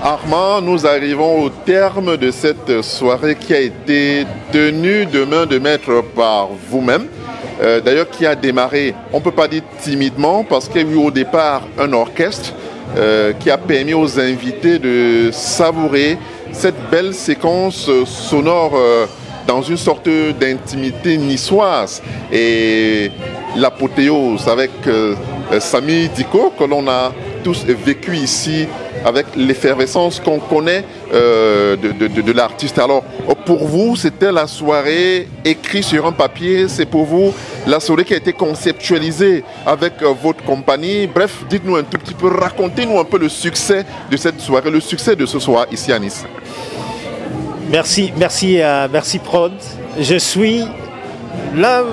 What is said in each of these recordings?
Armand, nous arrivons au terme de cette soirée qui a été tenue de main de maître par vous-même. D'ailleurs, qui a démarré, on ne peut pas dire timidement, parce qu'il y a eu au départ un orchestre qui a permis aux invités de savourer cette belle séquence sonore dans une sorte d'intimité niçoise. Et l'apothéose avec Samy Diko, que l'on a tous vécu ici avec l'effervescence qu'on connaît de l'artiste. Alors, pour vous, c'était la soirée écrite sur un papier, c'est pour vous la soirée qui a été conceptualisée avec votre compagnie. Bref, dites-nous un tout petit peu, racontez-nous un peu le succès de cette soirée, le succès de ce soir ici à Nice. Merci Prod. Je suis là,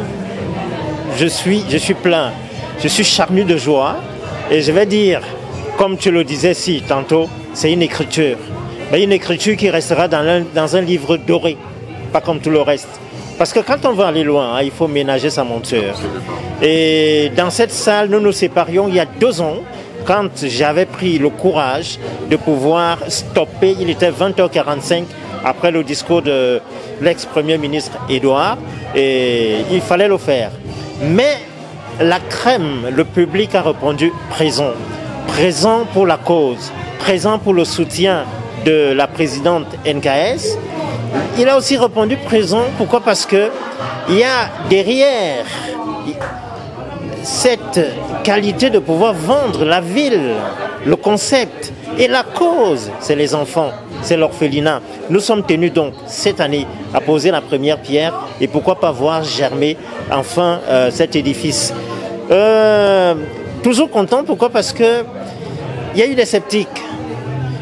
je suis plein, je suis charnu de joie et je vais dire, comme tu le disais si tantôt, c'est une écriture. Mais une écriture qui restera dans un livre doré, pas comme tout le reste. Parce que quand on veut aller loin, il faut ménager sa monture. Et dans cette salle, nous nous séparions il y a 2 ans, quand j'avais pris le courage de pouvoir stopper, il était 20h45, après le discours de l'ex-premier ministre Édouard, et il fallait le faire. Mais la crème, le public a répondu présent. Présent pour la cause, présent pour le soutien de la présidente NKS. Il a aussi répondu présent, pourquoi? Parce que il y a derrière cette qualité de pouvoir vendre la ville, le concept et la cause, c'est les enfants, c'est l'orphelinat. Nous sommes tenus donc cette année à poser la première pierre et pourquoi pas voir germer enfin cet édifice. Toujours content, pourquoi? Parce que il y a eu des sceptiques,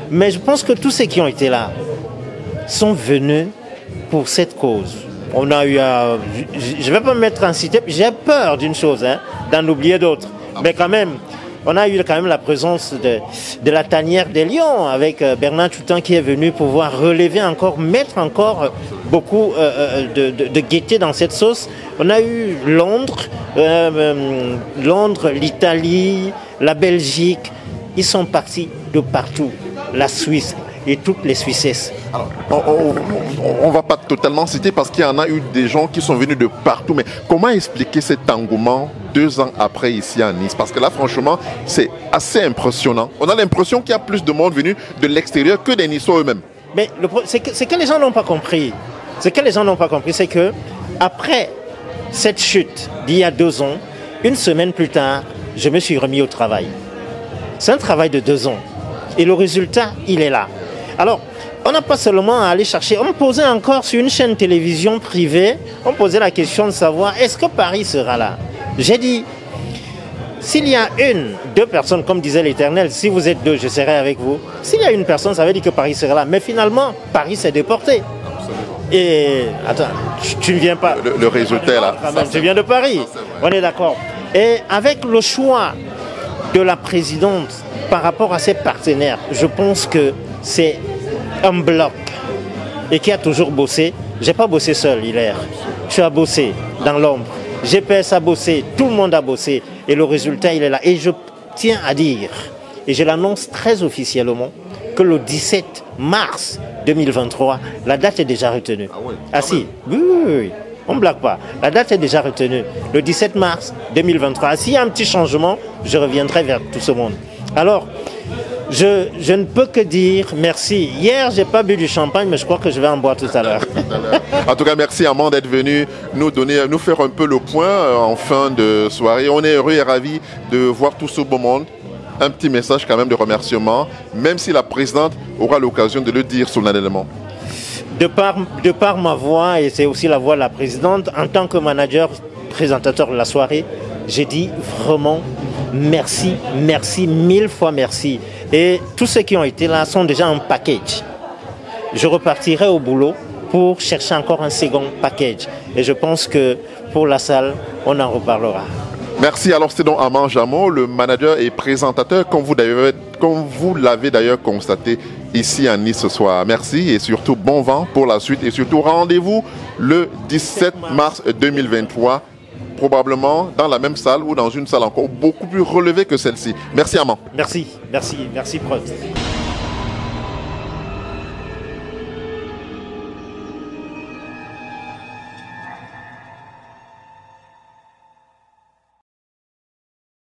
mais je pense que tous ceux qui ont été là sont venus pour cette cause. On a eu, je ne vais pas me mettre en cité, j'ai peur d'une chose, d'en oublier d'autres, mais quand même, on a eu quand même la présence de la tanière des lions avec Bernard Toutan qui est venu pouvoir relever encore, mettre encore beaucoup de gaieté dans cette sauce. On a eu Londres, l'Italie, la Belgique. Ils sont partis de partout, la Suisse et toutes les Suissesses. Alors, on ne va pas totalement citer parce qu'il y en a eu des gens qui sont venus de partout, mais comment expliquer cet engouement 2 ans après ici à Nice? Parce que là, franchement, c'est assez impressionnant. On a l'impression qu'il y a plus de monde venu de l'extérieur que des Niçois eux-mêmes. Mais c'est que les gens n'ont pas compris. C'est que après cette chute d'il y a 2 ans, 1 semaine plus tard, je me suis remis au travail. C'est un travail de 2 ans. Et le résultat, il est là. Alors, on n'a pas seulement à aller chercher. On me posait encore sur une chaîne télévision privée, on me posait la question de savoir, est-ce que Paris sera là? J'ai dit, s'il y a 1, 2 personnes, comme disait l'Éternel, si vous êtes 2, je serai avec vous. S'il y a 1 personne, ça veut dire que Paris sera là. Mais finalement, Paris s'est déporté. Et, attends, tu ne viens pas. Le résultat est là. Tu viens de Paris. On est d'accord. Et avec le choix de la présidente par rapport à ses partenaires, je pense que c'est un bloc et qui a toujours bossé. J'ai pas bossé seul, Hilaire. Tu as bossé dans l'ombre. GPS a bossé, tout le monde a bossé et le résultat il est là. Et je tiens à dire, et je l'annonce très officiellement, que le 17 mars 2023, la date est déjà retenue. Ah si, oui. On ne blague pas. La date est déjà retenue. Le 17 mars 2023. S'il y a un petit changement, je reviendrai vers tout ce monde. Alors, je ne peux que dire merci. Hier, je n'ai pas bu du champagne, mais je crois que je vais en boire tout à l'heure. En tout cas, merci Armand d'être venu nous faire un peu le point en fin de soirée. On est heureux et ravis de voir tout ce beau monde. Un petit message quand même de remerciement, même si la présidente aura l'occasion de le dire solennellement. De par ma voix, et c'est aussi la voix de la présidente, en tant que manager, présentateur de la soirée, j'ai dit vraiment merci, 1000 fois merci. Et tous ceux qui ont été là sont déjà en package. Je repartirai au boulot pour chercher encore un second package. Et je pense que pour la salle, on en reparlera. Merci. Alors c'est donc Armand Jameau, le manager et présentateur, comme vous l'avez d'ailleurs constaté ici à Nice ce soir. Merci et surtout bon vent pour la suite et surtout rendez-vous le 17 mars 2023, probablement dans la même salle ou dans une salle encore beaucoup plus relevée que celle-ci. Merci Armand. Merci Prod.